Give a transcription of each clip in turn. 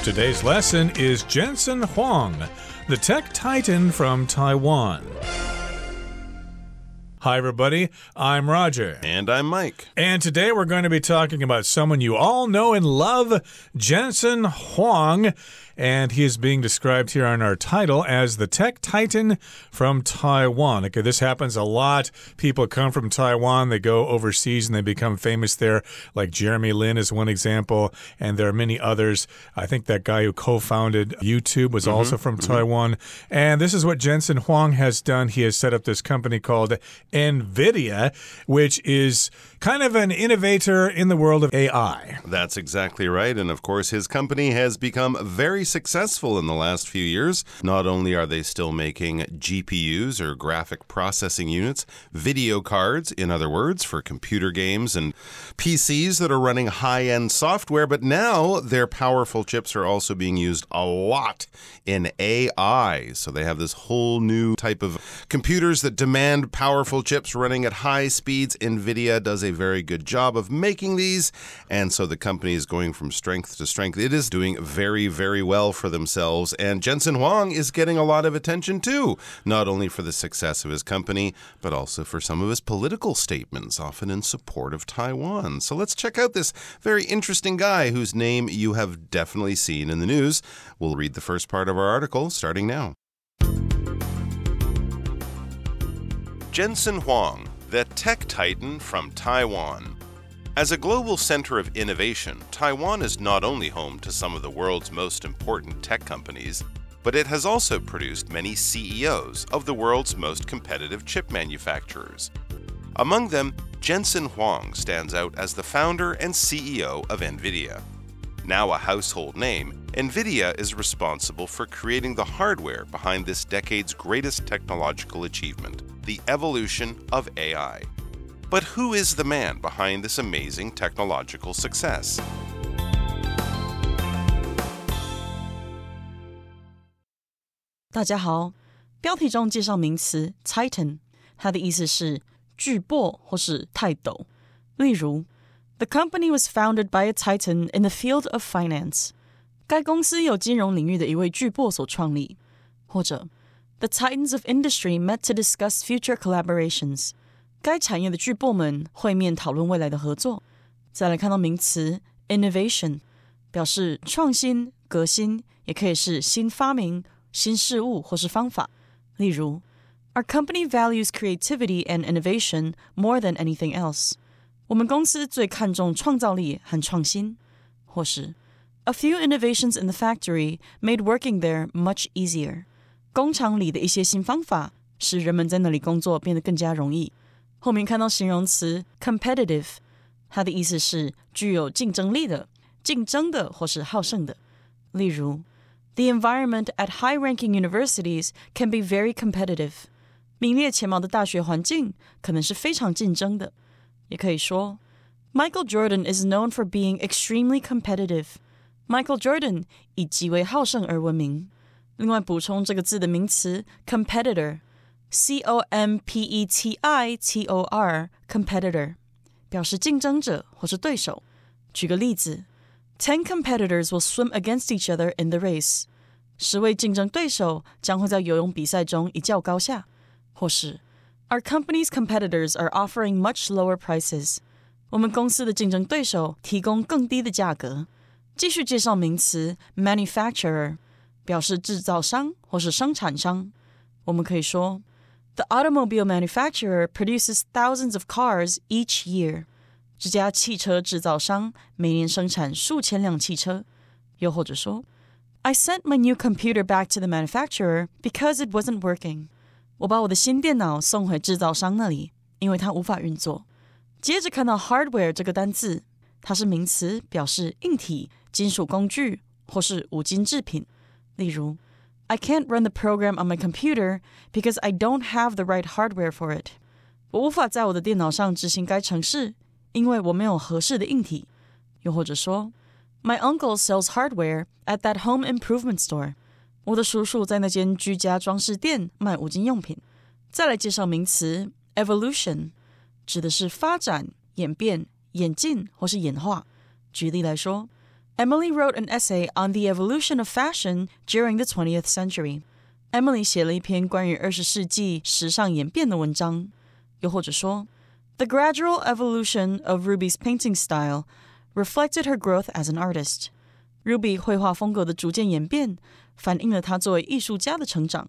Today's lesson is Jensen Huang, the tech titan from Taiwan. Hi, everybody. I'm Roger. And I'm Mike. And today we're going to be talking about someone you all know and love, Jensen Huang. And he is being described here on our title as the tech titan from Taiwan. Okay, this happens a lot. People come from Taiwan, they go overseas, and they become famous there. Like Jeremy Lin is one example, and there are many others. I think that guy who co-founded YouTube was also from Taiwan. And this is what Jensen Huang has done. He has set up this company called NVIDIA, which is kind of an innovator in the world of AI. That's exactly right. And of course, his company has become very successful in the last few years. Not only are they still making GPUs, or graphic processing units, video cards, in other words, for computer games and PCs that are running high-end software, but now their powerful chips are also being used a lot in AI. So they have this whole new type of computers that demand powerful chips running at high speeds. NVIDIA does a very good job of making these, and so the company is going from strength to strength. It is doing very, very well for themselves, and Jensen Huang is getting a lot of attention too, not only for the success of his company, but also for some of his political statements, often in support of Taiwan. So let's check out this very interesting guy whose name you have definitely seen in the news. We'll read the first part of our article starting now. Jensen Huang, the tech titan from Taiwan. As a global center of innovation, Taiwan is not only home to some of the world's most important tech companies, but it has also produced many CEOs of the world's most competitive chip manufacturers. Among them, Jensen Huang stands out as the founder and CEO of NVIDIA. Now a household name, NVIDIA is responsible for creating the hardware behind this decade's greatest technological achievement, the evolution of AI. But who is the man behind this amazing technological success? 大家好，标题中介绍名词 Titan， 它的意思是巨擘或是泰斗。例如 The company was founded by a titan in the field of finance. 该公司由金融领域的一位巨擘所创立。或者 The titans of industry met to discuss future collaborations. 该产业的巨擘们会面讨论未来的合作。再来看到名词 innovation， 表示创新、革新，也可以是新发明、新事物或是方法。例如 Our company values creativity and innovation more than anything else. 我们公司最看重创造力和创新。或是 A few innovations in the factory made working there much easier. 工厂里的一些新方法使人们在那里工作变得更加容易。后面看到形容词 competitive， 它的意思是具有竞争力的、竞争的或是好胜的。例如 The environment at high-ranking universities can be very competitive. 名列前茅的大学环境可能是非常竞争的。也可以说 Michael Jordan is known for being extremely competitive. Michael Jordan 以极为好胜而闻名。另外补充这个字的名词 competitor， C-O-M-P-E-T-I-T-O-R competitor， 表示竞争者或是对手。举个例子 10 competitors will swim against each other in the race. 10位竞争对手将会在游泳比赛中一较高下。或是 Our company's competitors are offering much lower prices. 我们公司的竞争对手提供更低的价格。继续介绍名词 manufacturer， 表示制造商或是生产商。我们可以说 The automobile manufacturer produces thousands of cars each year. 这家汽车制造商每年生产数千辆汽车。又或者说 I sent my new computer back to the manufacturer because it wasn't working. 我把我的新电脑送回制造商那里，因为它无法运作。接着看到 hardware 这个单字，它是名词，表示硬体、金属工具或是五金制品。例如 I can't run the program on my computer because I don't have the right hardware for it. 我无法在我的电脑上执行该程式，因为我没有合适的硬体。又或者说 My uncle sells hardware at that home improvement store. 我的叔叔在那间居家装饰店卖五金用品。再来介绍名词 evolution， 指的是发展、演变、演进或是演化。举例来说 Emily wrote an essay on the evolution of fashion during the 20th century. Emily 写了一篇关于20世纪时尚演变的文章。又或者说 The gradual evolution of Ruby's painting style reflected her growth as an artist. Ruby 绘画风格的逐渐演变，反映了她作为艺术家的成长。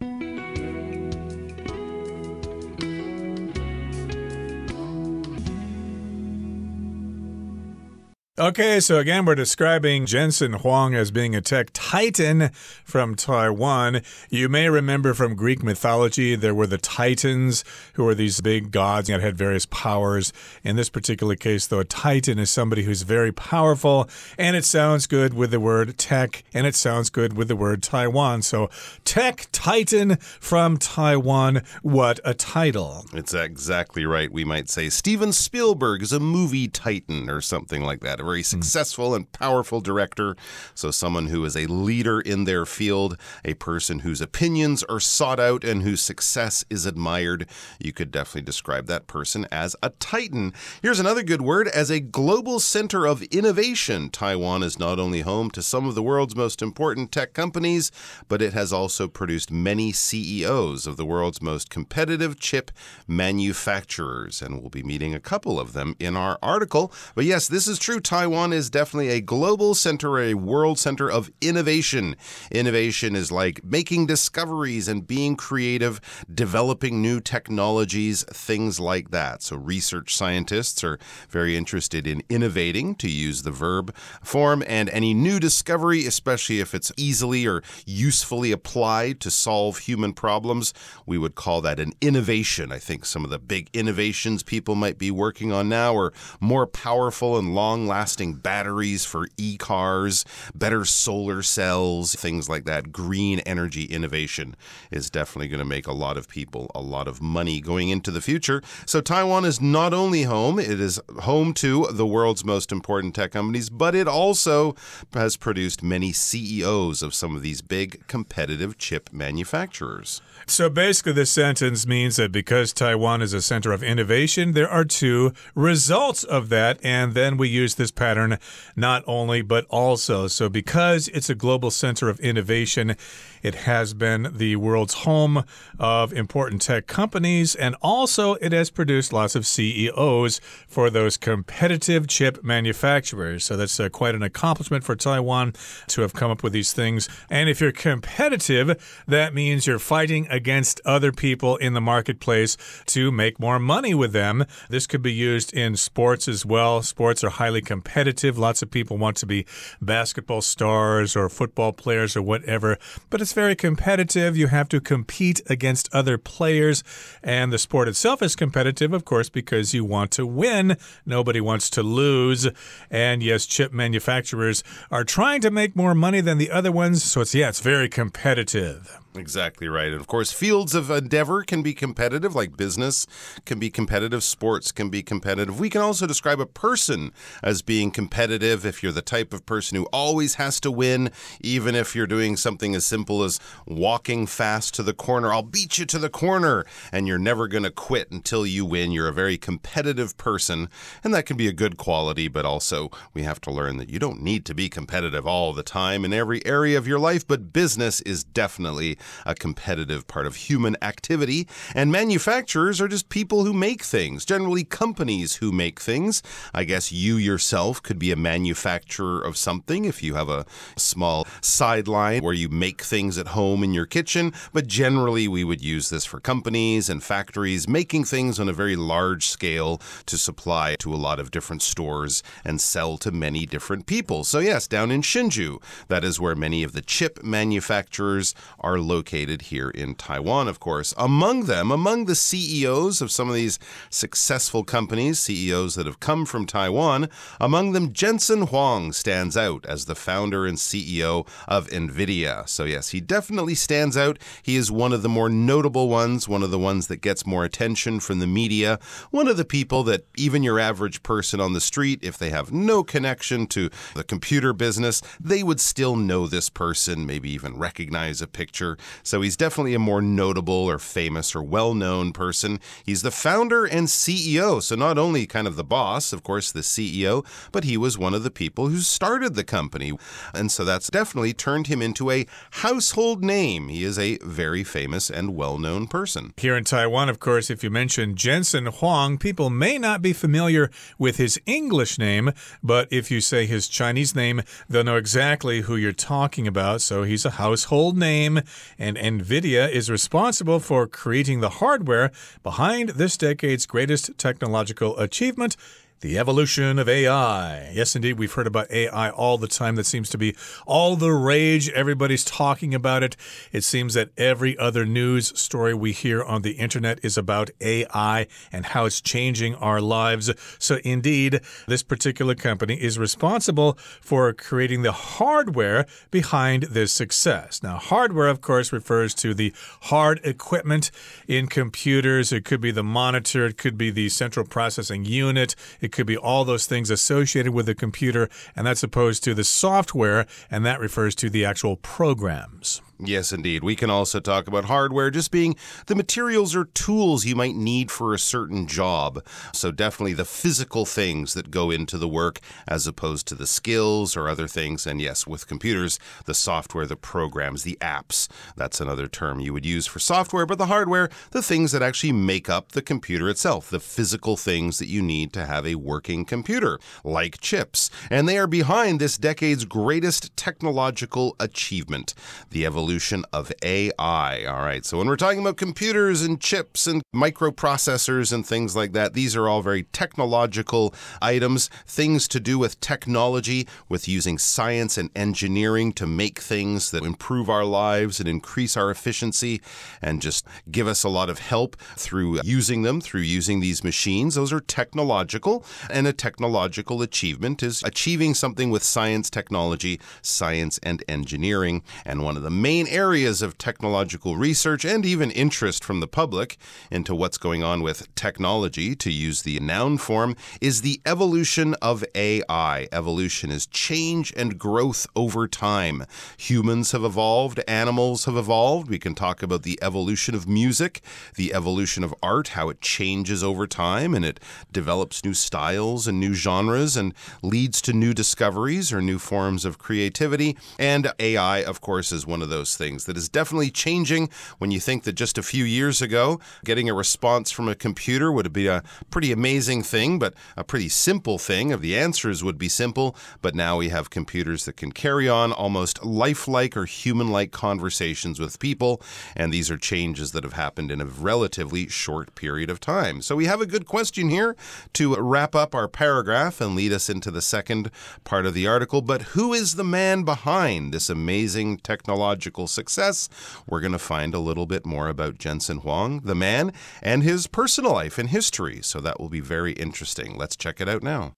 Okay, so again, we're describing Jensen Huang as being a tech titan from Taiwan. You may remember from Greek mythology, there were the Titans, who were these big gods that had various powers. In this particular case, though, a titan is somebody who's very powerful, and it sounds good with the word tech, and it sounds good with the word Taiwan. So, tech titan from Taiwan, what a title. It's exactly right. We might say Steven Spielberg is a movie titan or something like that. Very successful and powerful director. So someone who is a leader in their field, a person whose opinions are sought out and whose success is admired. You could definitely describe that person as a titan. Here's another good word. As a global center of innovation, Taiwan is not only home to some of the world's most important tech companies, but it has also produced many CEOs of the world's most competitive chip manufacturers. And we'll be meeting a couple of them in our article. But yes, this is true. Taiwan is definitely a global center, a world center of innovation. Innovation is like making discoveries and being creative, developing new technologies, things like that. So research scientists are very interested in innovating, to use the verb form, and any new discovery, especially if it's easily or usefully applied to solve human problems, we would call that an innovation. I think some of the big innovations people might be working on now are more powerful and long-lasting batteries for e-cars, better solar cells, things like that. Green energy innovation is definitely going to make a lot of people a lot of money going into the future. So Taiwan is not only home, it is home to the world's most important tech companies, but it also has produced many CEOs of some of these big competitive chip manufacturers. So basically this sentence means that because Taiwan is a center of innovation, there are two results of that, and then we use this pattern not only but also. So because it's a global center of innovation, it has been the world's home of important tech companies, and also it has produced lots of CEOs for those competitive chip manufacturers. So that's quite an accomplishment for Taiwan to have come up with these things. And if you're competitive, that means you're fighting against other people in the marketplace to make more money with them. This could be used in sports as well. Sports are highly competitive. Lots of people want to be basketball stars or football players or whatever, but it's very competitive. You have to compete against other players, and the sport itself is competitive, of course, because you want to win. Nobody wants to lose. And yes, chip manufacturers are trying to make more money than the other ones, so it's very competitive. Exactly right. And of course, fields of endeavor can be competitive, like business can be competitive, sports can be competitive. We can also describe a person as being competitive if you're the type of person who always has to win, even if you're doing something as simple as walking fast to the corner. I'll beat you to the corner, and you're never going to quit until you win. You're a very competitive person, and that can be a good quality, but also we have to learn that you don't need to be competitive all the time in every area of your life, but business is definitely a competitive part of human activity. And manufacturers are just people who make things, generally companies who make things. I guess you yourself could be a manufacturer of something if you have a small sideline where you make things at home in your kitchen. But generally, we would use this for companies and factories making things on a very large scale to supply to a lot of different stores and sell to many different people. So yes, down in Hsinchu, that is where many of the chip manufacturers are located here in Taiwan, of course. Among the CEOs of some of these successful companies, CEOs that have come from Taiwan, among them Jensen Huang stands out as the founder and CEO of NVIDIA. So yes, he definitely stands out. He is one of the more notable ones, one of the ones that gets more attention from the media, one of the people that even your average person on the street, if they have no connection to the computer business, they would still know this person, maybe even recognize a picture. So he's definitely a more notable or famous or well-known person. He's the founder and CEO. So not only kind of the boss, of course, the CEO, but he was one of the people who started the company. And so that's definitely turned him into a household name. He is a very famous and well-known person. Here in Taiwan, of course, if you mention Jensen Huang, people may not be familiar with his English name, but if you say his Chinese name, they'll know exactly who you're talking about. So he's a household name, and NVIDIA is responsible for creating the hardware behind this decade's greatest technological achievement, the evolution of AI. Yes, indeed, we've heard about AI all the time. That seems to be all the rage. Everybody's talking about it. It seems that every other news story we hear on the internet is about AI and how it's changing our lives. So indeed, this particular company is responsible for creating the hardware behind this success. Now, hardware, of course, refers to the hard equipment in computers. It could be the monitor. It could be the central processing unit. It could be all those things associated with the computer, and that's opposed to the software, and that refers to the actual programs. Yes, indeed. We can also talk about hardware just being the materials or tools you might need for a certain job. So definitely the physical things that go into the work as opposed to the skills or other things. And yes, with computers, the software, the programs, the apps. That's another term you would use for software. But the hardware, the things that actually make up the computer itself, the physical things that you need to have a working computer, like chips. And they are behind this decade's greatest technological achievement, the evolution of AI. All right, so when we're talking about computers and chips and microprocessors and things like that, these are all very technological items, things to do with technology, with using science and engineering to make things that improve our lives and increase our efficiency and just give us a lot of help through using them, through using these machines. Those are technological, and a technological achievement is achieving something with science, technology, science, and engineering. And one of the main areas of technological research and even interest from the public into what's going on with technology, to use the noun form, is the evolution of AI. Evolution is change and growth over time. Humans have evolved, animals have evolved. We can talk about the evolution of music, the evolution of art, how it changes over time and it develops new styles and new genres and leads to new discoveries or new forms of creativity. And AI, of course, is one of those things that is definitely changing. When you think that just a few years ago, getting a response from a computer would be a pretty amazing thing, but a pretty simple thing. Of the answers would be simple, but now we have computers that can carry on almost lifelike or human-like conversations with people, and these are changes that have happened in a relatively short period of time. So we have a good question here to wrap up our paragraph and lead us into the second part of the article. But who is the man behind this amazing technological success? We're going to find a little bit more about Jensen Huang, the man, and his personal life and history. So that will be very interesting. Let's check it out now.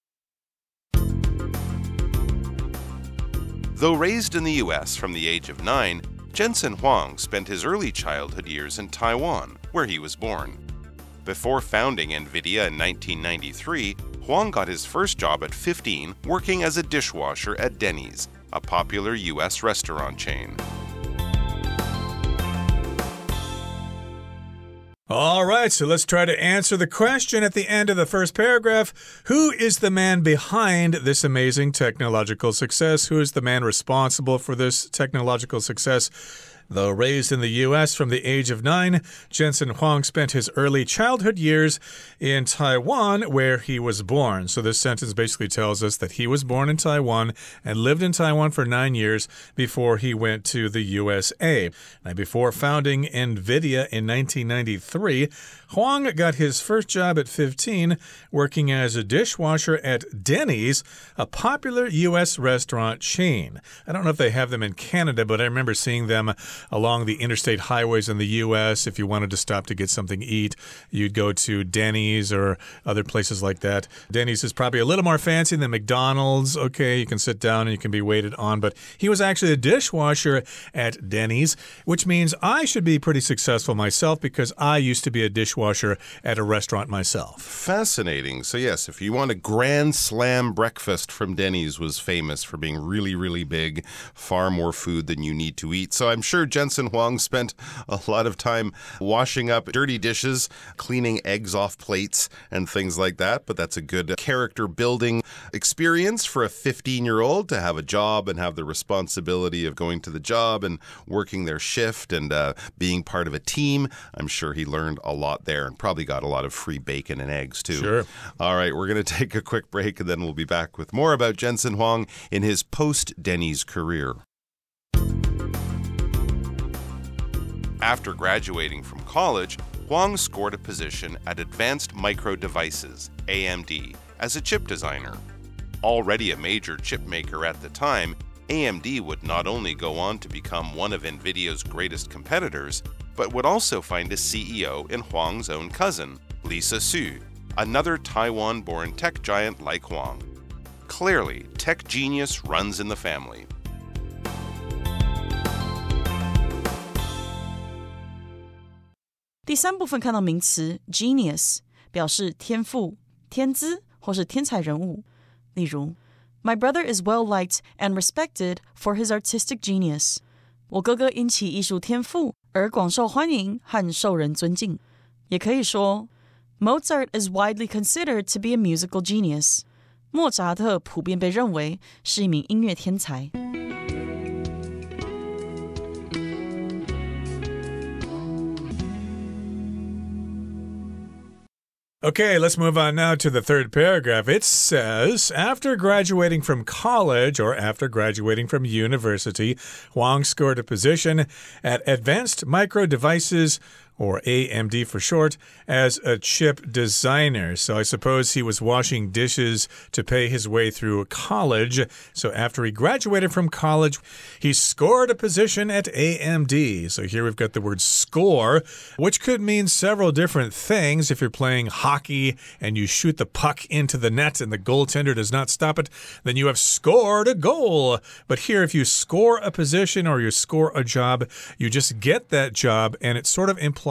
Though raised in the U.S. from the age of 9, Jensen Huang spent his early childhood years in Taiwan, where he was born. Before founding NVIDIA in 1993, Huang got his first job at 15 working as a dishwasher at Denny's, a popular U.S. restaurant chain. All right, so let's try to answer the question at the end of the first paragraph. Who is the man behind this amazing technological success? Who is the man responsible for this technological success? Though raised in the U.S. from the age of 9, Jensen Huang spent his early childhood years in Taiwan, where he was born. So this sentence basically tells us that he was born in Taiwan and lived in Taiwan for 9 years before he went to the USA. Now, before founding NVIDIA in 1993, Huang got his first job at 15 working as a dishwasher at Denny's, a popular U.S. restaurant chain. I don't know if they have them in Canada, but I remember seeing them along the interstate highways in the U.S. If you wanted to stop to get something to eat, you'd go to Denny's or other places like that. Denny's is probably a little more fancy than McDonald's. Okay, you can sit down and you can be waited on, but he was actually a dishwasher at Denny's, which means I should be pretty successful myself because I used to be a dishwasher at a restaurant myself. Fascinating. So yes, if you want a Grand Slam breakfast from Denny's was famous for being really, really big, far more food than you need to eat. So I'm sure Jensen Huang spent a lot of time washing up dirty dishes, cleaning eggs off plates, and things like that. But that's a good character-building experience for a 15-year-old to have a job and have the responsibility of going to the job and working their shift and being part of a team. I'm sure he learned a lot there and probably got a lot of free bacon and eggs, too. Sure. All right, we're going to take a quick break, and then we'll be back with more about Jensen Huang in his post-Denny's career. After graduating from college, Huang scored a position at Advanced Micro Devices, AMD, as a chip designer. Already a major chip maker at the time, AMD would not only go on to become one of NVIDIA's greatest competitors, but would also find a CEO in Huang's own cousin, Lisa Su, another Taiwan-born tech giant like Huang. Clearly, tech genius runs in the family.第三部分看到名词 genius 表示天赋、天资或是天才人物。例如 My brother is well liked and respected for his artistic genius. 我哥哥因其艺术天赋而广受欢迎和受人尊敬。也可以说 Mozart is widely considered to be a musical genius. 莫扎特普遍被认为是一名音乐天才。Okay, let's move on now to the third paragraph. It says, after graduating from college or after graduating from university, Huang scored a position at Advanced Micro Devices, or AMD for short, as a chip designer. So I suppose he was washing dishes to pay his way through college. So after he graduated from college, he scored a position at AMD. So here we've got the word score, which could mean several different things. If you're playing hockey and you shoot the puck into the net and the goaltender does not stop it, then you have scored a goal. But here, if you score a position or you score a job, you just get that job, and it sort of implies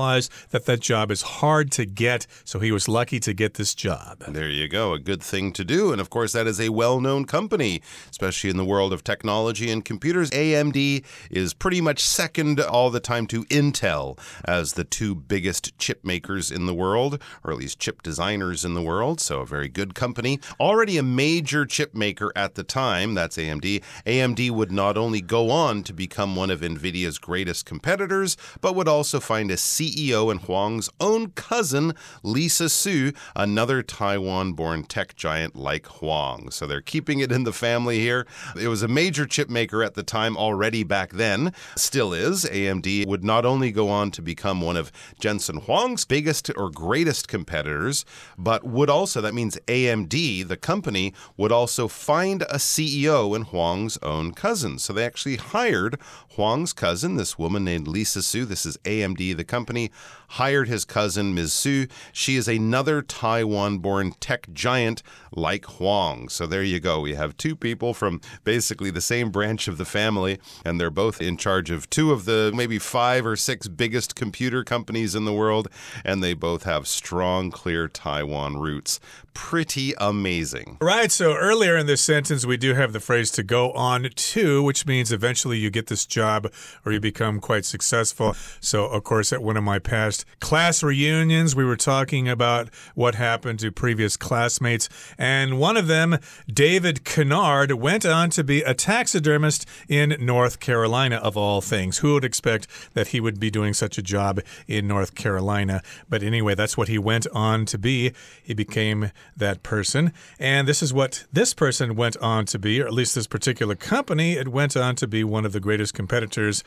that job is hard to get, so he was lucky to get this job. There you go, a good thing to do. And of course, that is a well-known company, especially in the world of technology and computers. AMD is pretty much second all the time to Intel as the two biggest chip makers in the world, or at least chip designers in the world, so a very good company. Already a major chip maker at the time, that's AMD. AMD would not only go on to become one of NVIDIA's greatest competitors, but would also find a CEO in Huang's own cousin, Lisa Su, another Taiwan-born tech giant like Huang. So they're keeping it in the family here. It was a major chip maker at the time already back then, still is. AMD would not only go on to become one of Jensen Huang's biggest or greatest competitors, but would also, that means AMD, the company, would also find a CEO in Huang's own cousin. So they actually hired Huang's cousin, this woman named Lisa Su. This is AMD, the company, hired his cousin, Ms. Su. She is another Taiwan-born tech giant like Huang. So there you go. We have two people from basically the same branch of the family, and they're both in charge of two of the maybe 5 or 6 biggest computer companies in the world, and they both have strong, clear Taiwan roots. Pretty amazing. Right, so earlier in this sentence, we do have the phrase to go on to, which means eventually you get this job or you become quite successful. So, of course, at one of my past class reunions, we were talking about what happened to previous classmates, and one of them, David Kennard, went on to be a taxidermist in North Carolina, of all things. Who would expect that he would be doing such a job in North Carolina? But anyway, that's what he went on to be. He became that person. And this is what this person went on to be, or at least this particular company. It went on to be one of the greatest competitors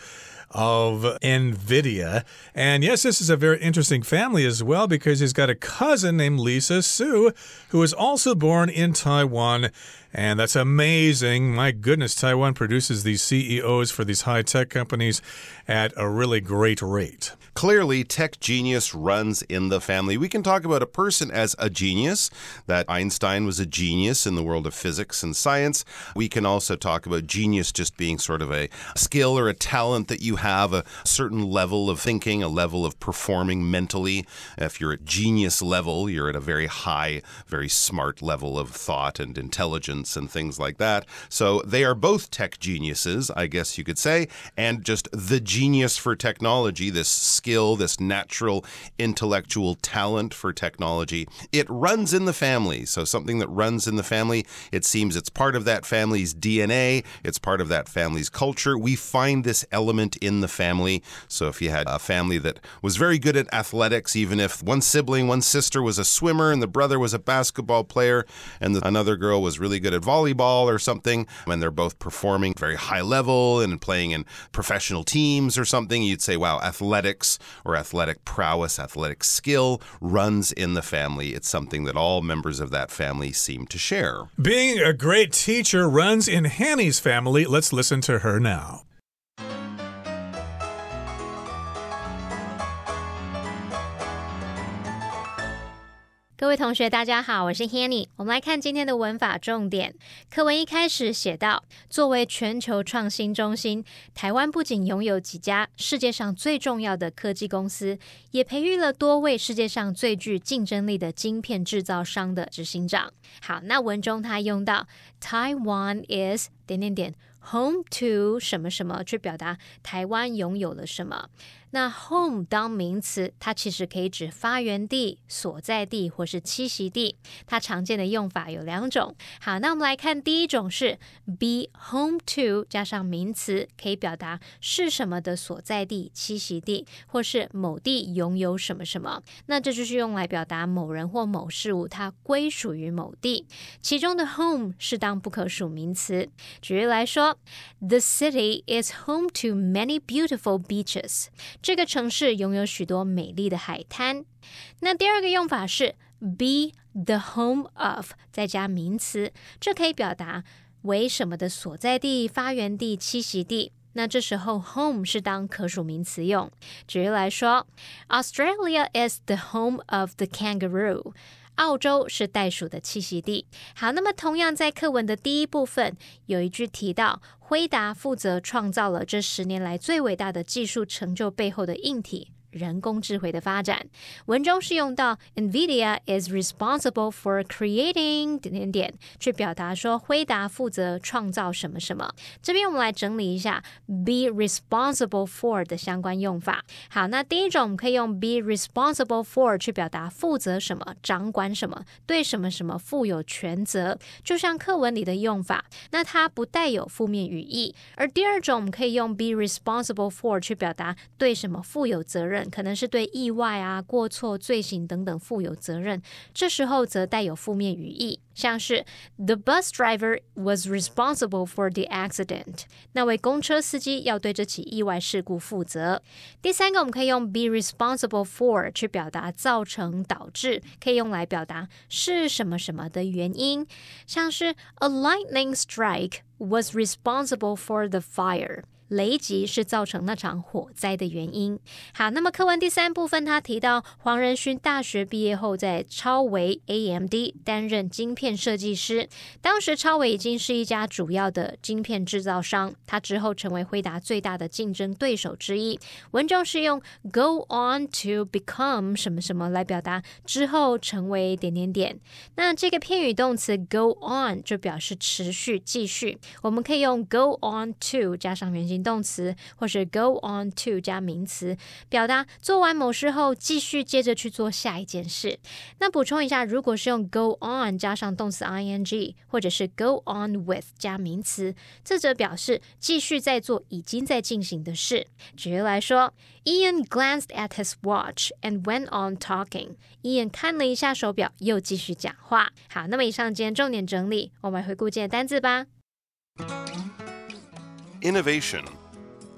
of NVIDIA. And yes, this is a very interesting family as well, because he's got a cousin named Lisa Su, who was also born in Taiwan. And that's amazing. My goodness, Taiwan produces these CEOs for these high-tech companies at a really great rate. Clearly, tech genius runs in the family. We can talk about a person as a genius, that Einstein was a genius in the world of physics and science. We can also talk about genius just being sort of a skill or a talent that you have, a certain level of thinking, a level of performing mentally. If you're at genius level, you're at a very high, very smart level of thought and intelligence patents and things like that. So they are both tech geniuses, I guess you could say, and just the genius for technology, this skill, this natural intellectual talent for technology. It runs in the family. So something that runs in the family, it seems it's part of that family's DNA. It's part of that family's culture. We find this element in the family. So if you had a family that was very good at athletics, even if one sibling, one sister was a swimmer and the brother was a basketball player and another girl was really good at volleyball or something, and they're both performing very high level and playing in professional teams or something, you'd say, wow, athletics or athletic prowess, athletic skill runs in the family. It's something that all members of that family seem to share. Being a great teacher runs in Hanny's family. Let's listen to her now. 各位同学大家好，我是 Hanny。 我们来看今天的文法重点。课文一开始写到，作为全球创新中心，台湾不仅拥有几家世界上最重要的科技公司，也培育了多位世界上最具竞争力的晶片制造商的执行长。好，那文中他用到 Taiwan is... home to 什么什么去表达台湾拥有了什么。那 home 当名词，它其实可以指发源地、所在地或是栖息地。它常见的用法有两种。好，那我们来看第一种是 be home to 加上名词，可以表达是什么的所在地、栖息地，或是某地拥有什么什么。那这就是用来表达某人或某事物它归属于某地。其中的 home 是当不可数名词。举例来说， The city is home to many beautiful beaches. 这个城市拥有许多美丽的海滩。那第二个用法是 be the home of 再加名词，这可以表达为什么的所在地、发源地、栖息地。那这时候 home 是当可数名词用。举例来说， Australia is the home of the kangaroo.澳洲是袋鼠的栖息地。好，那么同样在课文的第一部分有一句提到，辉达负责创造了这10年来最伟大的技术成就背后的硬体。人工智慧的发展，文中是用到 NVIDIA is responsible for creating... 去表达说辉达负责创造什么什么。这边我们来整理一下 be responsible for 的相关用法。好，那第一种我们可以用 be responsible for 去表达负责什么、掌管什么、对什么什么负有全责，就像课文里的用法，那它不带有负面语义。而第二种我们可以用 be responsible for 去表达对什么负有责任，可能是对意外啊、过错、罪行等等负有责任，这时候则带有负面语义，像是 The bus driver was responsible for the accident. 那位公车司机要对这起意外事故负责。第三个我们可以用 be responsible for 去表达造成、导致，可以用来表达是什么什么的原因，像是 A lightning strike was responsible for the fire.雷击是造成那场火灾的原因。好，那么课文第三部分他提到黄仁勋大学毕业后在超微 AMD 担任晶片设计师，当时超微已经是一家主要的晶片制造商，他之后成为辉达最大的竞争对手之一。文中是用 go on to become 什么什么来表达之后成为……那这个片语动词 go on 就表示持续继续，我们可以用 go on to 加上原形动词，或是 go on to 加名词，表达做完某事后继续接着去做下一件事。那补充一下，如果是用 go on 加上动词 ing， 或者是 go on with 加名词，这则表示继续在做已经在进行的事。举例来说， Ian glanced at his watch and went on talking. Ian 看了一下手表，又继续讲话。好，那么以上今天重点整理，我们回顾今天的单字吧。Innovation.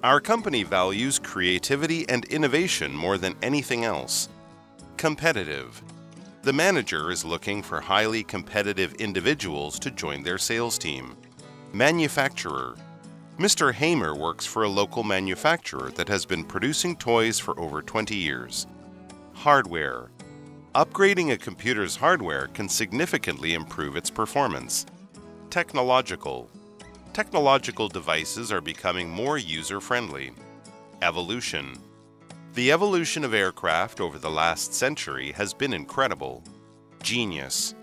Our company values creativity and innovation more than anything else. Competitive. The manager is looking for highly competitive individuals to join their sales team. Manufacturer. Mr. Hamer works for a local manufacturer that has been producing toys for over 20 years. Hardware. Upgrading a computer's hardware can significantly improve its performance. Technological devices are becoming more user-friendly. Evolution. The evolution of aircraft over the last century has been incredible. Genius.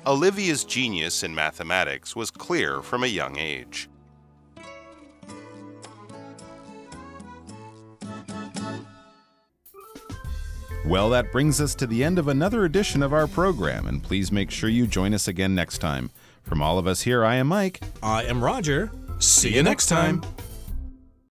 Olivia's genius in mathematics was clear from a young age. Well, that brings us to the end of another edition of our program, and please make sure you join us again next time. From all of us here, I am Mike. I am Roger. See you next time.